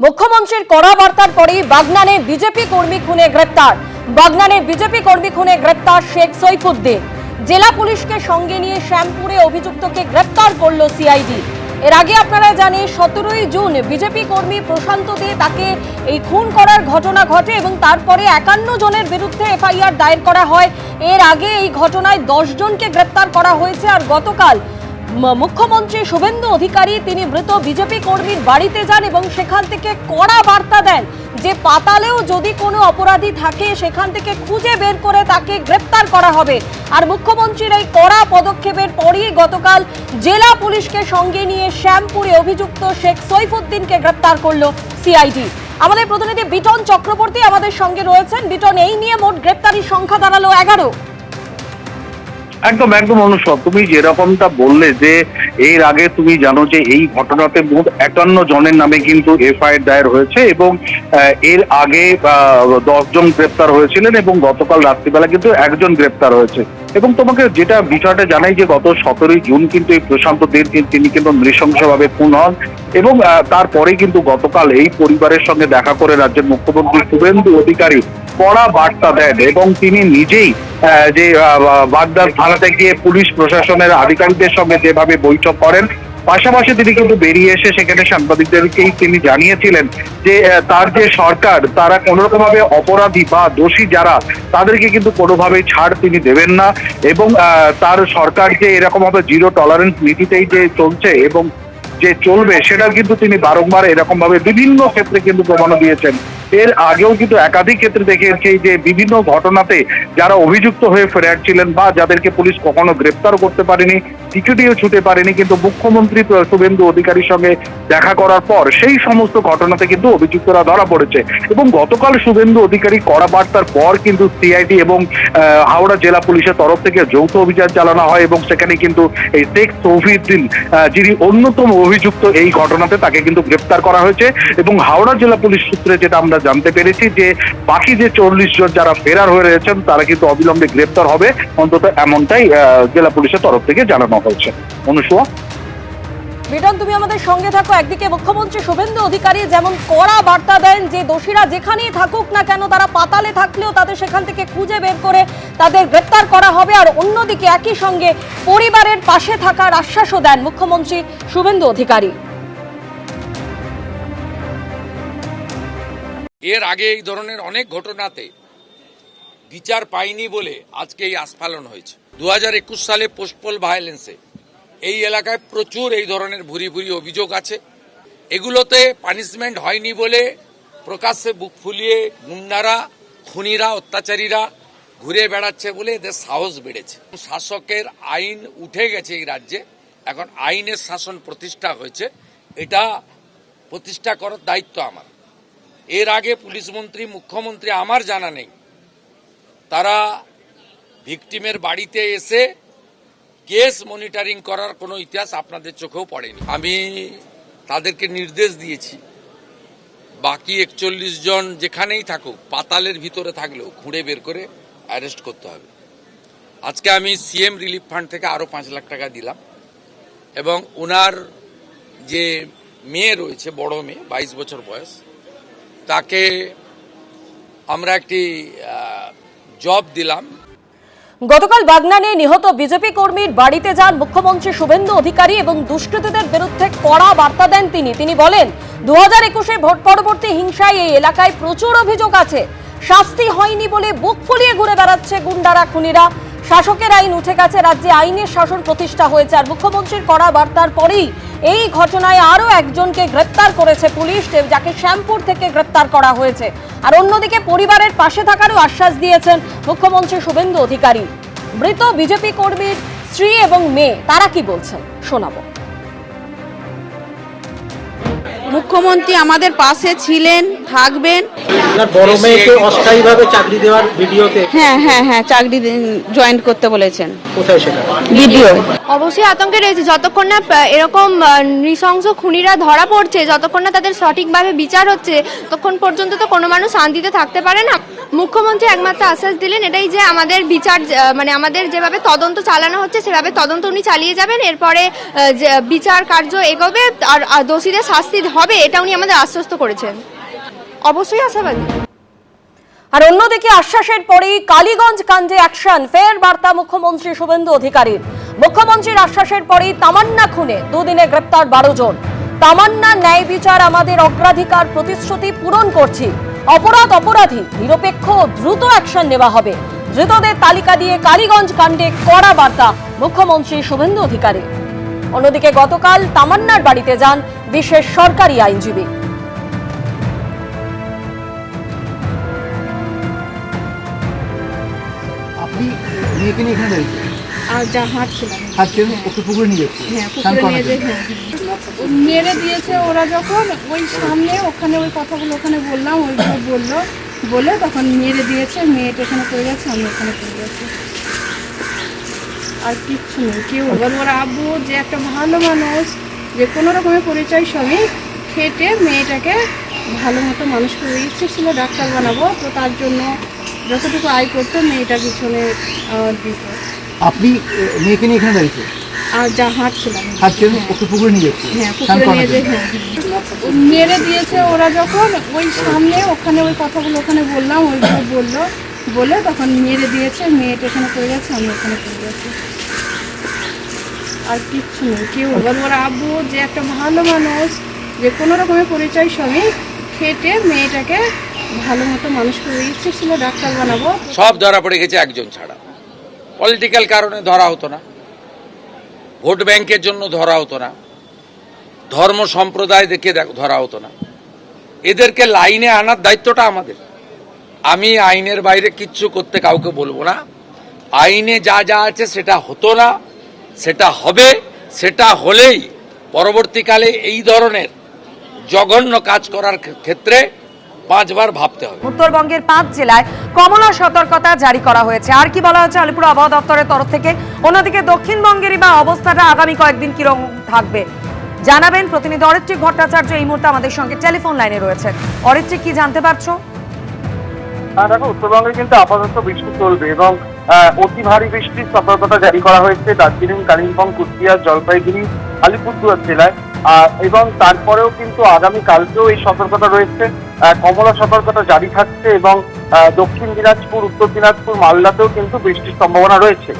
মুখ্যমন্ত্রীর কড়া বার্তার পরেই বাগনানে বিজেপি কর্মী খুনে গ্রেপ্তার। বাগনানে বিজেপি কর্মী খুনে গ্রেপ্তার শেখ সৈফুদ্দিন। জেলা পুলিশকে সঙ্গে নিয়ে শ্যামপুরে অভিযুক্তকে গ্রেপ্তার করল সিআইডি। এর আগে আপনারা জানেন 17ই জুন বিজেপি কর্মী প্রশান্ত দে তাকে এই খুন করার ঘটনা ঘটে এবং তারপরে 51 জনের বিরুদ্ধে এফআইআর দায়ের করা হয়। এর আগে এই ঘটনায় 10 জনকে গ্রেপ্তার করা হয়েছে। আর গতকাল মুখ্যমন্ত্রী শুভেন্দু অধিকারী তিনি মৃত বিজেপি কর্মীর বাড়িতে যান এবং সেখান থেকে কড়া বার্তা দেন যে পাতালেও যদি কোনো অপরাধী থাকে সেখান থেকে খুঁজে বের করে তাকে গ্রেপ্তার করা হবে। আর মুখ্যমন্ত্রীর এই কড়া পদক্ষেপের পরই গতকাল জেলা পুলিশকে সঙ্গে নিয়ে শ্যামপুরে অভিযুক্ত শেখ সৈফুদ্দিনকে গ্রেপ্তার করলো সিআইডি। আমাদের প্রতিনিধি বিটন চক্রবর্তী আমাদের সঙ্গে রয়েছেন। বিটন, এই নিয়ে মোট গ্রেপ্তারির সংখ্যা দাঁড়ালো 11। একদম একদম অনুসব, তুমি যেরকমটা বললে যে এর আগে তুমি জানো যে এই ঘটনাতে মোট 51 জনের নামে কিন্তু এফআইআর দায়ের হয়েছে এবং এর আগে 10 জন গ্রেপ্তার হয়েছিলেন এবং গতকাল রাত্রিবেলা কিন্তু একজন গ্রেপ্তার হয়েছে। এবং তোমাকে যেটা বিষয়টা জানাই যে গত 17ই জুন কিন্তু এই প্রশান্ত দে তিনি কিন্তু নৃশংসভাবে খুন হন এবং তারপরে কিন্তু গতকাল এই পরিবারের সঙ্গে দেখা করে রাজ্যের মুখ্যমন্ত্রী শুভেন্দু অধিকারী কড়া বার্তা দেন এবং তিনি নিজেই যে বাগদার থানাতে গিয়ে পুলিশ প্রশাসনের আধিকারিকদের সঙ্গে যেভাবে বৈঠক করেন, পাশাপাশি তিনি কিন্তু বেরিয়ে এসে সেখানে সাংবাদিকদেরকেই তিনি জানিয়েছিলেন যে তার যে সরকার তারা কোনোরকম ভাবে অপরাধী বা দোষী যারা তাদেরকে কিন্তু কোনোভাবেই ছাড় তিনি দেবেন না এবং তার সরকার যে এরকম ভাবে জিরো টলারেন্স নীতিতেই যে চলছে এবং যে চলবে সেটা কিন্তু তিনি বারংবার এরকম ভাবে বিভিন্ন ক্ষেত্রে কিন্তু প্রমাণও দিয়েছেন। এর আগেও কিন্তু একাধিক ক্ষেত্রে দেখেছি যে বিভিন্ন ঘটনাতে যারা অভিযুক্ত হয়ে ফেরার ছিলেন বা যাদেরকে পুলিশ কখনো গ্রেপ্তার করতে পারেনি, কিছুটিও ছুটে পারেনি, কিন্তু মুখ্যমন্ত্রী শুভেন্দু অধিকারীর সঙ্গে দেখা করার পর সেই সমস্ত ঘটনাতে কিন্তু অভিযুক্তরা ধরা পড়েছে। এবং গতকাল শুভেন্দু অধিকারী কড়া বার্তার পর কিন্তু সিআইডি এবং হাওড়া জেলা পুলিশের তরফ থেকে যৌথ অভিযান চালানো হয় এবং সেখানে কিন্তু এই শেখ সৈফুদ্দিন যিনি অন্যতম অভিযুক্ত এই ঘটনাতে তাকে কিন্তু গ্রেপ্তার করা হয়েছে। এবং হাওড়া জেলা পুলিশ সূত্রে যেটা আমরা জানতে পেরেছি যে বাকি যে 40 জন যারা ফেরার হয়ে রয়েছেন তারা কিন্তু অবিলম্বে গ্রেপ্তার হবে, অন্তত এমনটাই জেলা পুলিশের তরফ থেকে জানানো হয়েছে। অনুসুয়া, বিটন, তুমি আমাদের সঙ্গে থাকো। একদিকে মুখ্যমন্ত্রী শুভেন্দু অধিকারী যেমন কড়া বার্তা দেন যে দোষীরা যেখানেই থাকুক না কেন তারা পাতালে থাকলেও তাদের সেখান থেকে খুঁজে বের করে তাদের গ্রেপ্তার করা হবে, আর অন্যদিকে একই সঙ্গে পরিবারের পাশে থাকার আশ্বাসও দেন মুখ্যমন্ত্রী শুভেন্দু অধিকারী। এর আগে এই ধরনের অনেক ঘটনাতে বিচার পায়নি বলে আজকে এই আস্ফালন হয়েছে। 2021 সালে পোস্টপোল ভায়োলেন্সে এই এলাকায় প্রচুর এই ধরনের ভুরি ভুরি অভিযোগ আছে। এগুলোতে পানিশমেন্ট হয়নি বলে প্রকাশ্যে বুক ফুলিয়ে গুন্ডারা, খুনিরা, অত্যাচারীরা ঘুরে বেড়াচ্ছে বলে এদের সাহস বেড়েছে। শাসকের আইন উঠে গেছে এই রাজ্যে, এখন আইনের শাসন প্রতিষ্ঠা হয়েছে, এটা প্রতিষ্ঠা করার দায়িত্ব আমার। এর আগে পুলিশ মন্ত্রী, মুখ্যমন্ত্রী আমার জানা নেই তারা ভিকটিমের বাড়িতে এসে কেস মনিটরিং করার কোনো ইতিহাস আপনাদের চোখেও পড়েনি। আমি তাদেরকে নির্দেশ দিয়েছি বাকি 41 জন যেখানেই থাকুক, পাতালের ভিতরে থাকলেও খুঁড়ে বের করে অ্যারেস্ট করতে হবে। আজকে আমি সিএম রিলিফ ফান্ড থেকে আরও 5 লাখ টাকা দিলাম এবং ওনার যে মেয়ে রয়েছে, বড় মেয়ে 22 বছর বয়স, তাকে আমরা একটি জব দিলাম। গতকাল বাগনানে নিহত বিজেপি কর্মীর বাড়িতে যান মুখ্যমন্ত্রী শুভেন্দু অধিকারী এবং দুষ্কৃতীদের বিরুদ্ধে কড়া বার্তা দেন তিনি বলেন 2021 ভোট পরবর্তী হিংসায় এই এলাকায় প্রচুর অভিযোগ আছে, শাস্তি হয়নি বলে বুক ফুলিয়ে ঘুরে বেড়াচ্ছে গুন্ডারা, খুনিরা। শাসকের আইন উঠে গেছে, রাজ্যে আইনের শাসন প্রতিষ্ঠা হয়েছে। আর মুখ্যমন্ত্রীর কড়া বার্তার পরেই এই ঘটনায় আরো একজনকে গ্রেপ্তার করেছে পুলিশ, যাকে শ্যামপুর থেকে গ্রেপ্তার করা হয়েছে। আর অন্যদিকে পরিবারের পাশে থাকারও আশ্বাস দিয়েছেন মুখ্যমন্ত্রী শুভেন্দু অধিকারী। মৃত বিজেপি কর্মীর স্ত্রী এবং মেয়ে তারা কি বলছেন শোনাবো। মুখ্যমন্ত্রী আমাদের পাশে ছিলেন, থাকবেন। আপনার বড় মেয়েকে অস্থায়ীভাবে চাকরি দেওয়ার ভিডিওতে হ্যাঁ চাকরি জয়েন করতে বলেছেন। কোথায় সেটা? ভিডিও। অবশ্যই আতঙ্কে রয়েছে, যতক্ষণ না এরকম নৃশংস খুনিরা ধরা পড়ছে, যতক্ষণ না তাদের সঠিকভাবে বিচার হচ্ছে, ততক্ষণ পর্যন্ত তো কোনো মানুষ শান্তিতে থাকতে পারে না। মুখ্যমন্ত্রী একমাত্র আশ্বাস দিলেন এটাই যে আমাদের বিচার মানে আমাদের যেভাবে তদন্ত চালানো হচ্ছে সেভাবে তদন্ত উনি চালিয়ে যাবেন, এরপরে যে বিচার কার্য এগোবে আর দোষীদের শাস্তি হবে এটা উনি আমাদের আশ্বস্ত করেছেন। অবশ্যই আশাবাদী। আর অন্যদিকে আশ্বাসের পরেই কালীগঞ্জ কাণ্ডে অ্যাকশন, ফের বার্তা মুখ্যমন্ত্রী শুভেন্দু অধিকারীর। মুখ্যমন্ত্রীর আশ্বাসের পরেই তামান্না খুনে দুদিনে গ্রেপ্তার 12 জন। তামান্না ন্যায় বিচার আমাদের অগ্রাধিকার, প্রতিশ্রুতি পূরণ করছি। অপরাধী নিরপেক্ষ দ্রুত অ্যাকশন নেওয়া হবে। ধৃতদের তালিকা দিয়ে কালীগঞ্জ কাণ্ডে কড়া বার্তা মুখ্যমন্ত্রী শুভেন্দু অধিকারী। অন্যদিকে গতকাল তামান্নার বাড়িতে যান বিশেষ সরকারি আইনজীবী। আপনি মেয়েকে নিয়ে এখানে দাঁড়িয়ে আর যা হাঁটছিলাম হাঁটছেন, ওকে পুকুরে নিয়ে যাচ্ছে। হ্যাঁ পুকুরে নিয়ে যে মেরে দিয়েছে ওরা, যখন ওই সামনে ওখানে ওই কথাগুলো ওখানে বললাম, ওইগুলো বলে তখন মেরে দিয়েছে। মেয়েটা এখানে পড়ে গেছে, আমি ওখানে পড়ে গেছি, আর কিচ্ছু নেই। কেউ এবার ওর আব্বু যে একটা ভালো মানুষ, যে কোনো রকমের পরিচয় শ্রমিক, খেটে মেয়েটাকে ভালো মতো মানুষ করে ইচ্ছে ছিল ডাক্তার বানাবো, তো তার জন্য যতটুকু আয় করতো মেয়েটার পিছনে দিত। আপনি মেয়েকে নিয়ে এখানে দাঁড়িয়ে আর যা হাঁটছিলাম হাঁটছেন, ওকে পুকুরে নিয়ে যাচ্ছে। হ্যাঁ পুকুরে নিয়ে যে মেরে দিয়েছে ওরা, যখন ওই সামনে ওখানে ওই কথাগুলো ওখানে বললাম, ওইগুলো বলে তখন মেরে দিয়েছে। মেয়েটা এখানে পড়ে গেছে, আমি ওখানে পড়ে গেছি, আর কিচ্ছু নেই। কেউ এবার ওর আব্বু যে একটা ভালো মানুষ, যে কোনো রকমের পরিচয় শ্রমিক, খেটে মেয়েটাকে ভালো মতো মানুষ করে ইচ্ছে ছিল ডাক্তার বানাবো। সব ধরা পড়ে গেছে একজন ছাড়া। পলিটিক্যাল কারণে ধরা হতো না, ভোট ব্যাংকের জন্য ধরা হতো না, ধর্ম সম্প্রদায় দেখে ধরা হতো না। এদেরকে লাইনে আনার দায়িত্বটা আমাদের। আমি আইনের বাইরে কিচ্ছু করতে কাউকে বলবো না। আইনে যা যা আছে সেটা হতো না, সেটা হবে। সেটা হলেই পরবর্তীকালে এই ধরনের জঘন্য কাজ করার ক্ষেত্রে 5 বার ভাবতে হবে। উত্তরবঙ্গের 5 জেলায় কমলা সতর্কতা জারি করা হয়েছে। আর কি বলা হচ্ছে আলিপুর আবহাওয়া দপ্তরের তরফ থেকে? অন্যদিকে দক্ষিণবঙ্গেরই বা অবস্থাটা আগামী কয়েকদিন কিরকম থাকবে জানাবেন প্রতিনিধি অরিত্রিক ভট্টাচার্য এই মুহূর্তে আমাদের সঙ্গে টেলিফোন লাইনে রয়েছে। অরিত্রিক, কি জানতে পারছো? দেখো, উত্তরবঙ্গে কিন্তু আপাতত বৃষ্টি চলবে এবং অতি ভারী বৃষ্টির সতর্কতা জারি করা হয়েছে দার্জিলিং, কালিম্পং, কুচবিহার, জলপাইগুড়ি, আলিপুরদুয়ার জেলায়। এবং তারপরেও কিন্তু আগামী কালকেও এই সতর্কতা রয়েছে। কমলা সতর্কতা জারি থাকছে এবং দক্ষিণ দিনাজপুর, উত্তর দিনাজপুর, মালদাতেও কিন্তু বৃষ্টির সম্ভাবনা রয়েছে।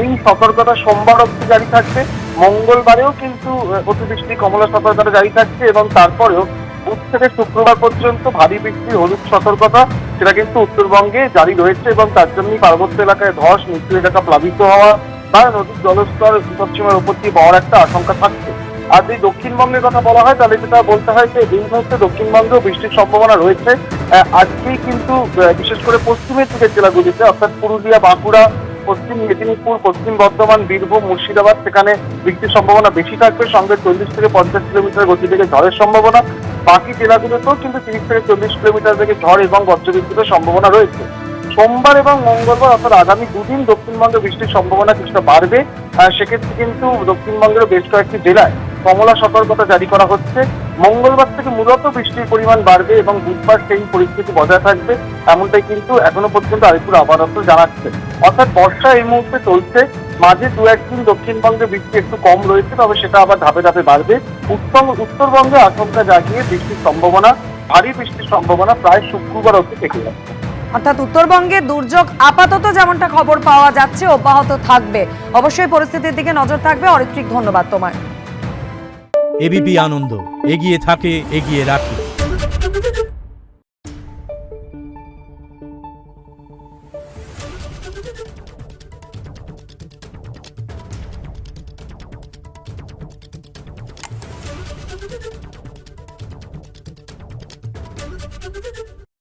এই সতর্কতা সোমবার অবধি জারি থাকবে। মঙ্গলবারেও কিন্তু অতিবৃষ্টি কমলা সতর্কতা জারি থাকছে এবং তারপরেও বুধ থেকে শুক্রবার পর্যন্ত ভারী বৃষ্টির হলুদ সতর্কতা সেটা কিন্তু উত্তরবঙ্গে জারি রয়েছে এবং তার জন্যই পার্বত্য এলাকায় ধস, নিচু এলাকা প্লাবিত হওয়া বা নদীর জলস্তর বিপদসীমার উপর দিয়ে পাওয়ার একটা আশঙ্কা থাকছে। আর যদি দক্ষিণবঙ্গের কথা বলা হয় তাহলে যেটা বলতে হয় যে এই মুহূর্তে দক্ষিণবঙ্গেও বৃষ্টির সম্ভাবনা রয়েছে। আজকেই কিন্তু বিশেষ করে পশ্চিমের দিকের জেলাগুলিতে অর্থাৎ পুরুলিয়া, বাঁকুড়া, পশ্চিম মেদিনীপুর, পশ্চিম বর্ধমান, বীরভূম, মুর্শিদাবাদ সেখানে বৃষ্টির সম্ভাবনা বেশি থাকবে। সঙ্গে 40 থেকে 50 কিলোমিটার গতিবেগে ঝড়ের সম্ভাবনা। বাকি জেলাগুলোতেও কিন্তু 30 থেকে 40 কিলোমিটার বেগে ঝড় এবং বজ্রবিদ্যুতের সম্ভাবনা রয়েছে। সোমবার এবং মঙ্গলবার অর্থাৎ আগামী দুদিন দক্ষিণবঙ্গে বৃষ্টির সম্ভাবনা কিছুটা বাড়বে। সেক্ষেত্রে কিন্তু দক্ষিণবঙ্গের বেশ কয়েকটি জেলায় কমলা সতর্কতা জারি করা হচ্ছে। মঙ্গলবার থেকে মূলত বৃষ্টির পরিমাণ বাড়বে এবং বুধবার সেই পরিস্থিতি বজায় থাকবে, এমনটাই কিন্তু এখনো পর্যন্ত আলিপুর আবহাওয়া দপ্তর জানাচ্ছে। অর্থাৎ বর্ষা এই মুহূর্তে চলছে, মাঝে 2-1 দিন দক্ষিণবঙ্গে বৃষ্টি একটু কম রয়েছে, তবে সেটা আবার ধাপে ধাপে বাড়বে। উত্তরবঙ্গে আশঙ্কা জাগিয়ে বৃষ্টির সম্ভাবনা, ভারী বৃষ্টির সম্ভাবনা প্রায় শুক্রবার অবধি থেকে যাচ্ছে। অর্থাৎ উত্তরবঙ্গে দুর্যোগ আপাতত যেমনটা খবর পাওয়া যাচ্ছে অব্যাহত থাকবে। অবশ্যই পরিস্থিতির দিকে নজর থাকবে। অরিত্রিক, ধন্যবাদ তোমায়। এবিপি আনন্দ, এগিয়ে থাকে, এগিয়ে রাখে।